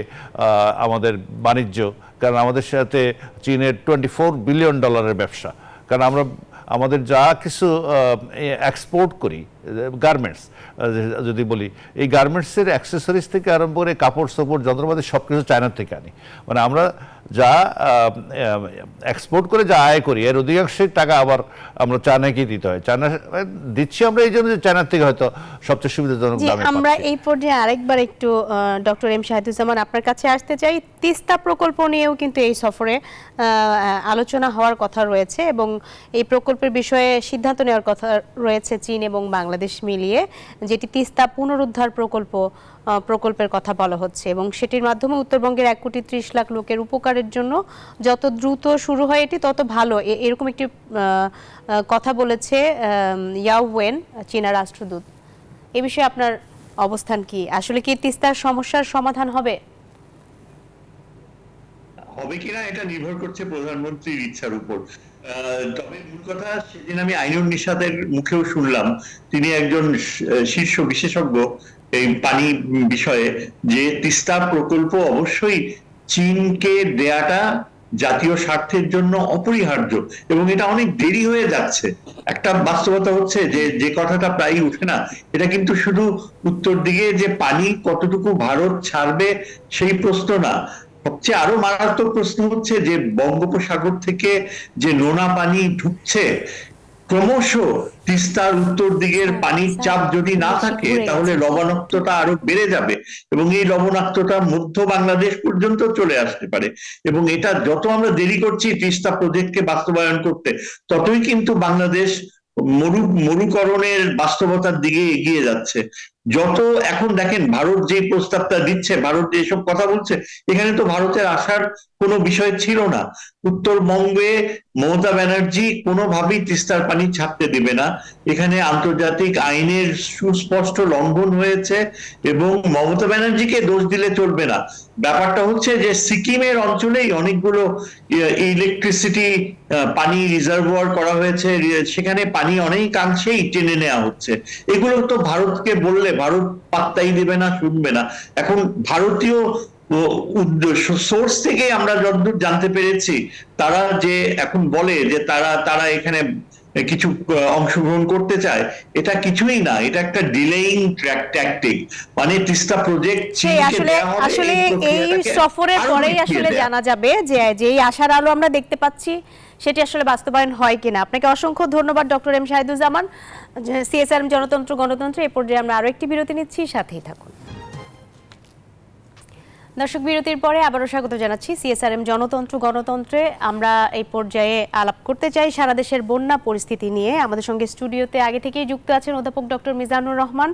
আমাদের বাণিজ্য, কারণ আমাদের সাথে চীনের $24 বিলিয়ন ব্যবসা। কারণ আমাদের যা কিছু এক্সপোর্ট করি, গার্মেন্টস যদি বলি, এই গার্মেন্টসের অ্যাক্সেসরিজ থেকে আরম্ভ করে কাপড় চোপড় যন্ত্রপাতি সব কিছু চায়নার থেকে আনি। মানে আমরা যা এক্সপোর্ট করে যা আয় করি এর অধিকাংশের টাকা আবার আমরা চায়নাকে দিতে হয়। চায়না দিচ্ছি আমরা এই জন্য যে চায়নার থেকে হয়তো সবচেয়ে সুবিধাজনক দামে। আমরা এই পর্যায়ে আরেকবার একটু ডক্টর এম শাহিদুজ্জামান আপনার কাছে আসতে চাই। তিস্তা প্রকল্প নিয়েও কিন্তু এই সফরে আলোচনা হওয়ার কথা রয়েছে এবং এই প্রকল্পের বিষয়ে সিদ্ধান্ত নেওয়ার কথা রয়েছে চীন এবং বাংলাদেশ মিলিয়ে, যেটি তিস্তা পুনরুদ্ধার প্রকল্পের কথা বলা হচ্ছে এবং সেটির মাধ্যমে উত্তরবঙ্গের 1,30,00,000 লোকের উপকারের জন্য যত দ্রুত শুরু হয় এটি তত ভালো, এরকম একটি কথা বলেছে ইয়াও ওয়েন, চীনা রাষ্ট্রদূত। এ বিষয়ে আপনার অবস্থান কি? আসলে কি তিস্তার সমস্যার সমাধান হবে কিনা এটা নির্ভর করছে প্রধানমন্ত্রীর ইচ্ছার উপর। তবে মূল কথা, সেদিন আমি আইনুন নিশাতের মুখেও শুনলাম, তিনি একজন শীর্ষ বিশেষজ্ঞ এই পানি বিষয়ে, যে তিস্তা প্রকল্প অবশ্যই চীনকে দেয়াটা জাতীয় স্বার্থের জন্য অপরিহার্য এবং এটা অনেক দেরি হয়ে যাচ্ছে। একটা বাস্তবতা হচ্ছে যে কথাটা প্রায়ই উঠে না, এটা কিন্তু শুধু উত্তর দিকে যে পানি কতটুকু ভারত ছাড়বে সেই প্রশ্ন না, সবচেয়ে আরো মারাত্মক প্রশ্ন হচ্ছে যে বঙ্গোপসাগর থেকে যে নোনা পানি ঢুকছে ক্রমশ তিস্তার উত্তর দিকের পানির চাপ যদি না থাকে তাহলে লবণাক্ততা আরো বেড়ে যাবে এবং এই লবণাক্ততা মধ্য বাংলাদেশ পর্যন্ত চলে আসতে পারে। এবং এটা যত আমরা দেরি করছি তিস্তা প্রজেক্টকে বাস্তবায়ন করতে, ততই কিন্তু বাংলাদেশ মরুকরণের বাস্তবতার দিকে এগিয়ে যাচ্ছে। যত এখন দেখেন ভারত যে প্রস্তাবটা দিচ্ছে, ভারত যেসব কথা বলছে, এখানে তো ভারতের আসার কোনো বিষয় ছিল না। উত্তরবঙ্গে মমতা ব্যানার্জি কোনোভাবেই তিস্তার পানি ছাড়তে দেবে না, এখানে আন্তর্জাতিক আইনের সুস্পষ্ট লঙ্ঘন হয়েছে এবং মমতা ব্যানার্জিকে দোষ দিলে চলবে না। ব্যাপারটা হচ্ছে যে সিকিমের অঞ্চলেই অনেকগুলো ইলেকট্রিসিটি পানি রিজার্ভয়ার করা হয়েছে, সেখানে পানি অনেকাংশেই টেনে নেওয়া হচ্ছে। এগুলো তো ভারতকে বললে ভারত পাত্তাই দেবে না, শুনবে না। এখন ভারতীয় সোর্স থেকে আমরা যতদূর জানতে পেরেছি, তারা যে এখন বলে যে তারা এখানে কিছু অংশগ্রহণ করতে চায়, এটা কিছুই না, এটা একটা ডিলেইং ট্যাকটিক। মানে তিস্তা প্রজেক্ট আসলে এই সফরের পরেই আসলে জানা যাবে যে এই আশার আলো আমরা দেখতে পাচ্ছি সেটি আসলে বাস্তবায়ন হয় কিনা। আপনাকে অসংখ্য ধন্যবাদ ডক্টর এম শাহিদুজ্জামান, সিএসআরএম জনতন্ত্র গণতন্ত্র। এই পর্যায়ে আমরা আরো একটি বিরতি নিচ্ছি, সাথেই থাকুন। দর্শক, বিরতির পরে আবারও স্বাগত জানাচ্ছি সিএসআরএম জনতন্ত্র গণতন্ত্রে। আমরা এই পর্যায়ে আলাপ করতে চাই সারা দেশের বন্যা পরিস্থিতি নিয়ে। আমাদের সঙ্গে স্টুডিওতে আগে থেকেই যুক্ত আছেন অধ্যাপক ডক্টর মিজানুর রহমান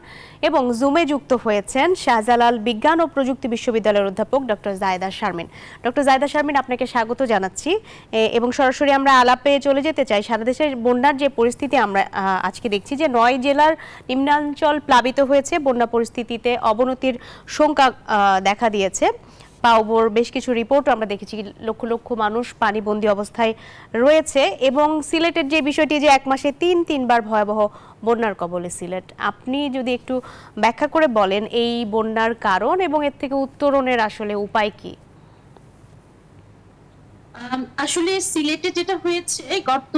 এবং জুমে যুক্ত হয়েছেন শাহজালাল বিজ্ঞান ও প্রযুক্তি বিশ্ববিদ্যালয়ের অধ্যাপক ডক্টর জায়েদা শারমিন। ডক্টর জায়েদা শারমিন, আপনাকে স্বাগত জানাচ্ছি এবং সরাসরি আমরা আলাপে চলে যেতে চাই। সারা দেশের বন্যার যে পরিস্থিতি আমরা আজকে দেখছি যে 9 জেলার নিম্নাঞ্চল প্লাবিত হয়েছে, বন্যা পরিস্থিতিতে অবনতির শঙ্কা দেখা দিয়েছে। পাওবোর বেশ কিছু রিপোর্ট আমরা দেখেছি, লক্ষ লক্ষ মানুষ পানিবন্দী অবস্থায় রয়েছে এবং সিলেটের যে বিষয়টি যে 1 মাসে 3বার ভয়াবহ বন্যার কবলে সিলেট, আপনি যদি একটু ব্যাখ্যা করে বলেন এই বন্যার কারণ এবং এর থেকে উত্তরণের আসলে উপায় কি? আসলে সিলেটে যেটা হয়েছে গত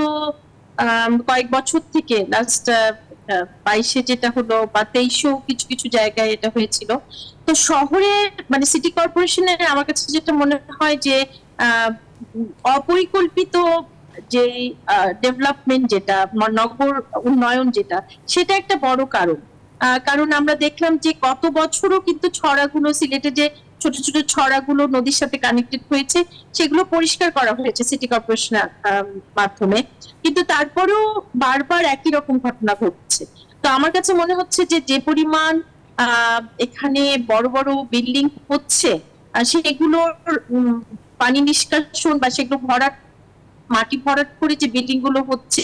কয়েক বছর থেকে, লাস্ট 22-এ যেটা হলো বা 23-এও কিছু কিছু জায়গায় এটা হয়েছিল, তো শহরে মানে সিটি কর্পোরেশনের আমার কাছে যেটা মনে হয় যে অপরিকল্পিত যে ডেভেলপমেন্ট, যেটা নগর উন্নয়ন, যেটা সেটা একটা বড় কারণ। কারণ আমরা দেখলাম যে গত বছরও কিন্তু ছড়াগুলো, সিলেটে যে ছোট ছোট ছড়াগুলো নদীর সাথে কানেক্টেড হয়েছে সেগুলো পরিষ্কার করা হয়েছে সিটি কর্পোরেশনের মাধ্যমে, কিন্তু তারপরেও বারবার একই রকম ঘটনা ঘটছে। তো আমার কাছে মনে হচ্ছে যে পরিমাণ এখানে বড় বড় বিল্ডিং হচ্ছে সেগুলোর পানি নিষ্কাশন বা সেগুলো ভরাট মাটি ভরাট করে যে বিল্ডিং গুলো হচ্ছে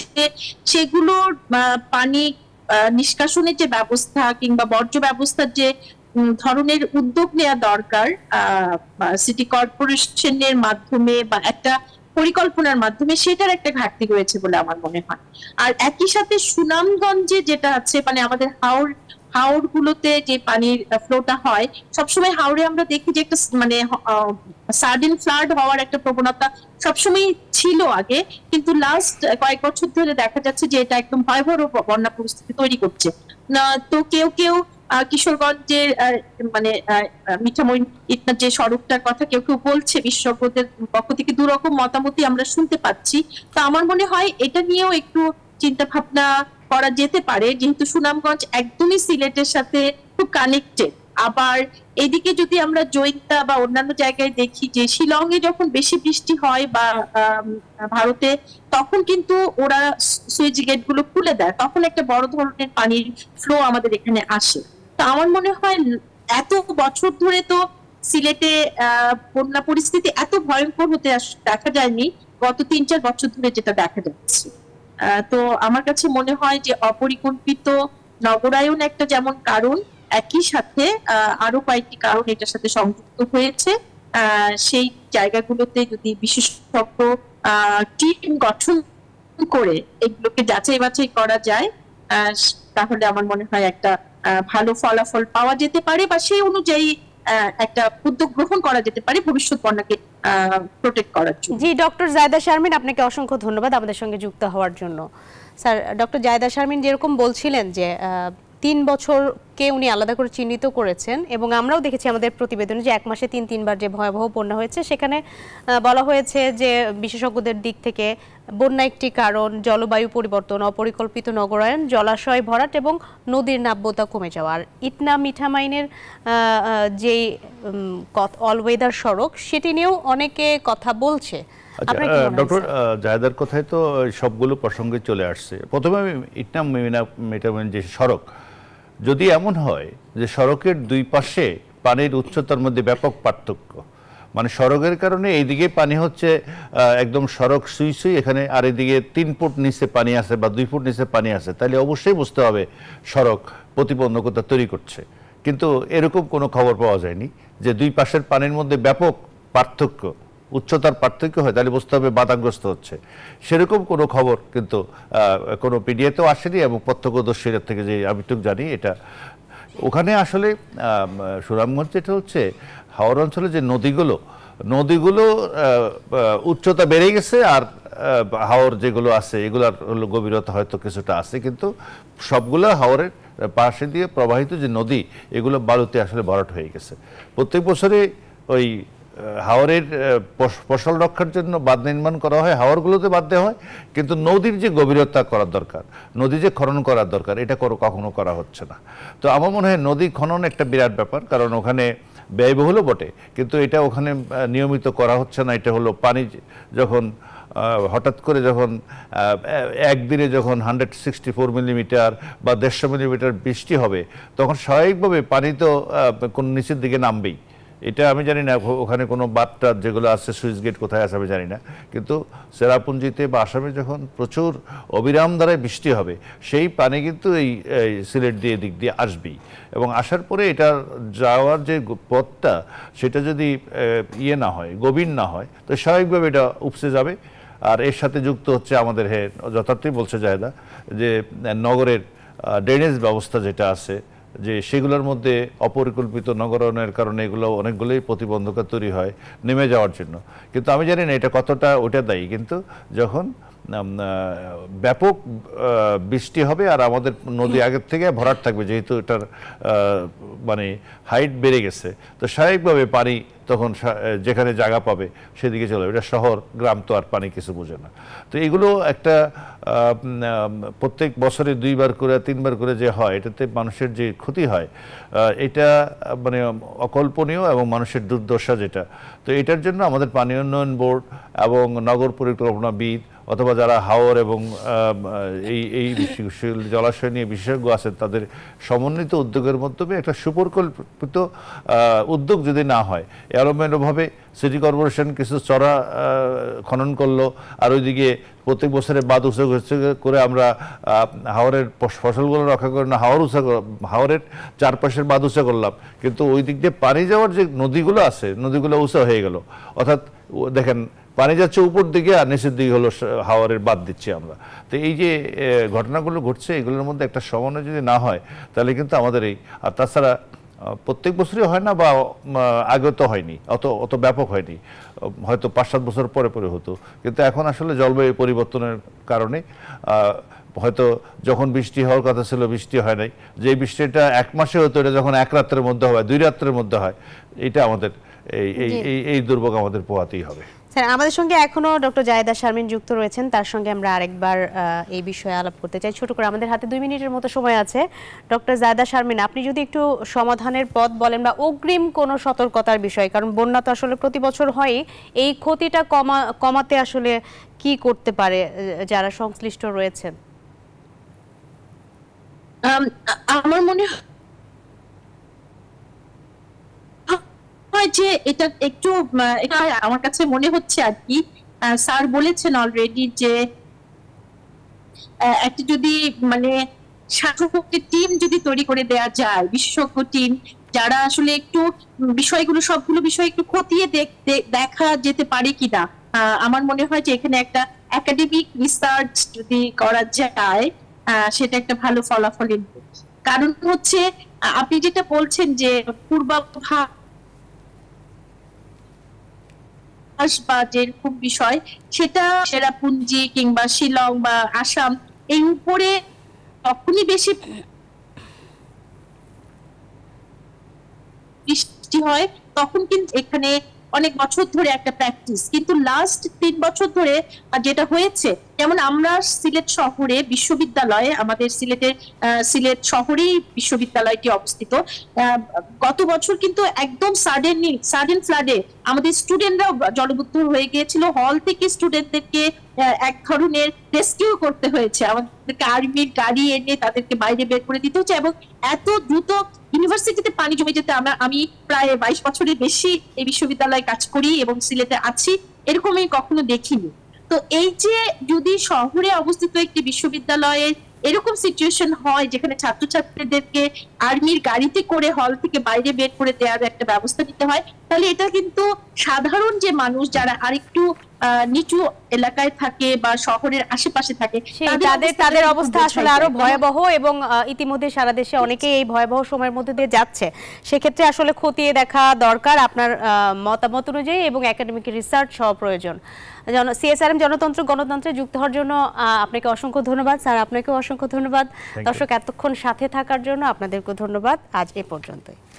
সেগুলোর পানি নিষ্কাশনের যে ব্যবস্থা কিংবা বর্জ্য ব্যবস্থার যে ধরনের উদ্যোগ নেওয়া দরকার সিটি কর্পোরেশনের মাধ্যমে বা একটা পরিকল্পনার মাধ্যমে, সেটার একটা ঘাটতি রয়েছে বলে আমার মনে হয়। আর একই সাথে সুনামগঞ্জে যেটা আছে, মানে আমাদের হাওর গুলোতে যে পানির ফ্লোটা হয়, সবসময় হাওরে আমরা দেখি যে একটা মানে সাডেন ফ্লাড হওয়ার একটা প্রবণতা সবসময় ছিল আগে, কিন্তু লাস্ট কয়েক বছর ধরে দেখা যাচ্ছে যে এটা একদম ভয়াবহ বন্যা পরিস্থিতি তৈরি করছে। তো কেউ কেউ কিশোরগঞ্জের মানে মিঠামইন ইটনার যে সড়কটার কথা কেউ কেউ বলছে, বিশেষজ্ঞদের পক্ষ থেকে দুরকম মতামতই আমরা শুনতে পাচ্ছি। তো আমার মনে হয় এটা নিয়েও একটু চিন্তা ভাবনা করা যেতে পারে, যেহেতু সুনামগঞ্জ একদমই সিলেটের সাথে খুব কানেক্টেড। আবার এদিকে যদি আমরা জৈন্তা বা অন্যান্য জায়গায় দেখি যে শিলংয়ে যখন বেশি বৃষ্টি হয় বা ভারতে, তখন কিন্তু ওরা সুইচ গেট গুলো খুলে দেয়, তখন একটা বড় ধরনের পানির ফ্লো আমাদের এখানে আসে। তো আমার মনে হয় এত বছর ধরে তো সিলেটে বন্যা পরিস্থিতি এত ভয়ঙ্কর হতে দেখা যায়নি, গত ৩-৪ বছর ধরে যেটা দেখা যাচ্ছে। তো আমার কাছে মনে হয় যে অপরিকল্পিত নগরায়ন একটা যেমন কারণ, একই সাথে আরো কয়েকটি কারণ এটার সাথে সংযুক্ত হয়েছে। সেই জায়গাগুলোতে যদি বিশেষজ্ঞ টিম গঠন করে এগুলোকে যাচাই বাছাই করা যায়, তাহলে আমার মনে হয় একটা ভালো ফলাফল পাওয়া যেতে পারে, বা সেই অনুযায়ী একটা উদ্যোগ গ্রহণ করা যেতে পারে ভবিষ্যৎ বন্যাকে প্রোটেক্ট করার জন্য। জি, ডক্টর জায়েদা শারমিন, আপনাকে অসংখ্য ধন্যবাদ আমাদের সঙ্গে যুক্ত হওয়ার জন্য। স্যার, ডক্টর জায়েদা শারমিন যেরকম বলছিলেন যে ৩ বছরকে উনি আলাদা করে চিহ্নিত করেছেন, এবং আমরাও দেখেছি আমাদের প্রতিবেদনে যে ১ মাসে ৩-৩বার যে ভয়াবহ বন্যা হয়েছে, সেখানে বলা হয়েছে যে বিশেষজ্ঞদের দিক থেকে বন্যা একটি কারণ, জলবায়ু পরিবর্তন, অপরিকল্পিত নগরায়ন, জলাশয় ভরাট এবং নদীর নাব্যতা কমে যাওয়া। আর ইটনা মিঠামাইনের যেই অল ওয়েদার সড়ক, সেটি নিয়েও অনেকে কথা বলছে। ডক্টর জায়েদার কথায় তো সবগুলো প্রসঙ্গে চলে আসছে। প্রথমে আমি ইটনা মিঠামাইন যে সড়ক, যদি এমন হয় যে সড়কের দুই পাশে পানির উচ্চতার মধ্যে ব্যাপক পার্থক্য, মানে সড়কের কারণে এইদিকে পানি হচ্ছে একদম সড়ক সুই সুই এখানে, আর এদিকে 3 ফুট নিচে পানি আছে বা 2 ফুট নিচে পানি আছে, তাহলে অবশ্যই বুঝতে হবে সড়ক প্রতিবন্ধকতা তৈরি করছে। কিন্তু এরকম কোনো খবর পাওয়া যায়নি যে দুই পাশের পানির মধ্যে ব্যাপক পার্থক্য, উচ্চতার পার্থক্য হয়, তাহলে বুঝতে হবে বাধাগ্রস্ত হচ্ছে। সেরকম কোনো খবর কিন্তু কোনো পিডিএতেও আসেনি, এবং প্রত্যক্ষদর্শীদের থেকে যে আমি টুক জানি এটা ওখানে আসলে সুনামগঞ্জ যেটা হচ্ছে হাওর অঞ্চলে যে নদীগুলো উচ্চতা বেড়ে গেছে, আর হাওর যেগুলো আছে এগুলার গভীরতা হয়তো কিছুটা আছে, কিন্তু সবগুলো হাওরের পাশে দিয়ে প্রবাহিত যে নদী, এগুলো বালুতে আসলে ভরাট হয়ে গেছে। প্রত্যেক বছরে ওই হাওরের ফসল রক্ষার জন্য বাঁধ নির্মাণ করা হয়, হাওরগুলোতে বাঁধ দেওয়া হয়, কিন্তু নদীর যে গভীরতা করার দরকার, নদী যে খনন করার দরকার, এটা কখনো করা হচ্ছে না। তো আমার মনে হয় নদী খনন একটা বিরাট ব্যাপার, কারণ ওখানে ব্যয়বহুলও বটে, কিন্তু এটা ওখানে নিয়মিত করা হচ্ছে না। এটা হলো পানি যখন হঠাৎ করে যখন একদিনে যখন 164 মিলিমিটার বা 150 মিলিমিটার বৃষ্টি হবে, তখন স্বাভাবিকভাবে পানি তো কোন নিচের দিকে নামবেই। এটা আমি জানি না ওখানে কোনো বাঁধটা যেগুলো আছে, সুইচ গেট কোথায় আছে আমি জানি না, কিন্তু চেরাপুঞ্জিতে বা আসামে যখন প্রচুর অবিরাম ধারায় বৃষ্টি হবে, সেই পানি কিন্তু এই সিলেট দিয়ে দিক দিয়ে আসবেই, এবং আসার পরে এটা যাওয়ার যে পথটা, সেটা যদি না হয়, গভীর না হয়, তো স্বাভাবিকভাবে এটা উপসে যাবে। আর এর সাথে যুক্ত হচ্ছে আমাদের যথার্থই বলছে জায়েদা যে নগরের ড্রেনেজ ব্যবস্থা যেটা আছে, যে সেগুলোর মধ্যে অপরিকল্পিত নগরায়নের কারণে এগুলো অনেকগুলোই প্রতিবন্ধকতা তৈরি হয় নেমে যাওয়ার জন্য। কিন্তু আমি জানি না এটা কতটা ওটা দায়ী, কিন্তু যখন ব্যাপক বৃষ্টি হবে আর আমাদের নদী আগের থেকে ভরাট থাকবে, যেহেতু এটার মানে হাইট বেড়ে গেছে, তো স্বাভাবিকভাবে পানি তখন যেখানে জায়গা পাবে সেদিকে চলে যাবে। এটা শহর, গ্রাম তো আর পানি কিছু বোঝে না। তো এগুলো একটা প্রত্যেক বছরে 2বার করে 3বার করে যে হয়, এটাতে মানুষের যে ক্ষতি হয়, এটা মানে অকল্পনীয় এবং মানুষের দুর্দশা যেটা। তো এটার জন্য আমাদের পানি উন্নয়ন বোর্ড এবং নগর পরিকল্পনাবিদ অথবা যারা হাওর এবং এই জলাশয় নিয়ে বিশেষজ্ঞ আছেন তাদের সমন্বিত উদ্যোগের মাধ্যমে একটা সুপরিকল্পিত উদ্যোগ যদি না হয়, এলোমেলোভাবে সিটি কর্পোরেশন কিছু চড়া খনন করলো আর ওইদিকে প্রত্যেক বছরে বাঁধ উঁচু করে আমরা হাওরের ফসলগুলো রক্ষা করে না, হাওরের চারপাশের বাঁধ উঁচা করলাম, কিন্তু ওই দিক দিয়ে পানি যাওয়ার যে নদীগুলো আছে নদীগুলো উঁচা হয়ে গেল। অর্থাৎ দেখেন পানি যাচ্ছে উপর দিকে আর নিচের দিকে হলো হাওরের বাদ দিচ্ছি আমরা। তো এই যে ঘটনাগুলো ঘটছে এগুলোর মধ্যে একটা সমন্বয় যদি না হয় তাহলে কিন্তু আমাদের এই, আর তাছাড়া প্রত্যেক বছরই হয় না বা আগে তো হয়নি, অত ব্যাপক হয়নি, হয়তো 5-7 বছর পরে পরে হতো, কিন্তু এখন আসলে জলবায়ু পরিবর্তনের কারণে হয়তো যখন বৃষ্টি হওয়ার কথা ছিল বৃষ্টি হয় নাই, যে বৃষ্টিটা 1 মাসে হতো এটা যখন 1 রাত্রের মধ্যে হয়, 2 রাত্রের মধ্যে হয়, এটা আমাদের এই দুর্ভোগ আমাদের পোহাতেই হবে। স্যার, আমাদের সঙ্গে এখনো ডক্টর জায়েদা শারমিন যুক্ত রয়েছেন, তার সঙ্গে আমরা আরেকবার এই বিষয়ে আলাপ করতে চাই ছোট করে। আমাদের হাতে 2 মিনিটের মতো সময় আছে। ডক্টর জায়েদা শারমিন, আপনি যদি একটু সমাধানের পথ বলেন বা অগ্রিম কোনো সতর্কতার বিষয়, কারণ বন্যা তো আসলে প্রতি বছর হয়, এই ক্ষতিটা কমাতে আসলে কি করতে পারে যারা সংশ্লিষ্ট রয়েছেন? আমার মনে হয় যে এটা একটু আমার কাছে মনে হচ্ছে আর কি, স্যার বলেছেন অলরেডি যে একটা যদি মানে শাসকদের টিম যদি তৈরি করে দেয়া যায়, বিশেষজ্ঞ টিম যারা আসলে একটু সবগুলো বিষয় একটু খতিয়ে দেখা যেতে পারে কিনা, আমার মনে হয় যে এখানে একটা একাডেমিক রিসার্চ যদি করা যায় সেটা একটা ভালো ফলাফল। কারণ হচ্ছে আপনি যেটা বলছেন যে পূর্বাভাস বা যেরকম বিষয়, সেটা চেরাপুঞ্জি কিংবা শিলং বা আসাম এই উপরে তখনই বেশি বৃষ্টি হয়, তখন কিন্তু এখানে অনেক বছর ধরে একটা প্র্যাকটিস, কিন্তু লাস্ট 3 বছর ধরে যেটা হয়েছে, যেমন আমরা সিলেট শহরে বিশ্ববিদ্যালয়ে, আমাদের সিলেট শহরেই বিশ্ববিদ্যালয়টি অবস্থিত, গত বছর কিন্তু একদম সাডেন ফ্লাডে আমাদের স্টুডেন্টরাও জলবদ্ধ হয়ে গিয়েছিল। হল থেকে স্টুডেন্টদেরকে এক ধরনের রেস্কিউ করতে হয়েছে, আমাদেরকে আর্মির গাড়ি এনে তাদেরকে বাইরে বের করে দিতে হচ্ছে, এবং এত দ্রুত ইউনিভার্সিটিতে পানি জমে যেতে আমি প্রায় 22 বছরের বেশি এই বিশ্ববিদ্যালয়ে কাজ করি এবং সিলেটে আছি, এরকম আমি কখনো দেখিনি। তো এই যে যদি শহরে অবস্থিত একটি বিশ্ববিদ্যালয়ে এরকম সিচুয়েশন হয় যেখানে ছাত্রছাত্রীদেরকে আর্মির গাড়িতে করে হল থেকে বাইরে বের করে দেওয়ার একটা ব্যবস্থা নিতে হয়, তাহলে এটা কিন্তু সাধারণ যে মানুষ যারা আরেকটু নিচু এলাকায় থাকে বা শহরের আশেপাশে থাকে তাদের অবস্থা আসলে আরো ভয়াবহ, এবং ইতিমধ্যে সারা দেশে অনেকেই এই ভয়াবহ সময়ের মধ্যে দিয়ে যাচ্ছে। সেক্ষেত্রে আসলে খতিয়ে দেখা দরকার আপনার মতামত অনুযায়ী, এবং একাডেমিক রিসার্চ হওয়া প্রয়োজন। সিএসআরএম জনতন্ত্র গণতন্ত্রে যুক্ত হওয়ার জন্য আপনাকে অসংখ্য ধন্যবাদ স্যার, আপনাকেও অসংখ্য ধন্যবাদ। দর্শক এতক্ষণ সাথে থাকার জন্য আপনাদেরকে ধন্যবাদ। আজ এ পর্যন্তই।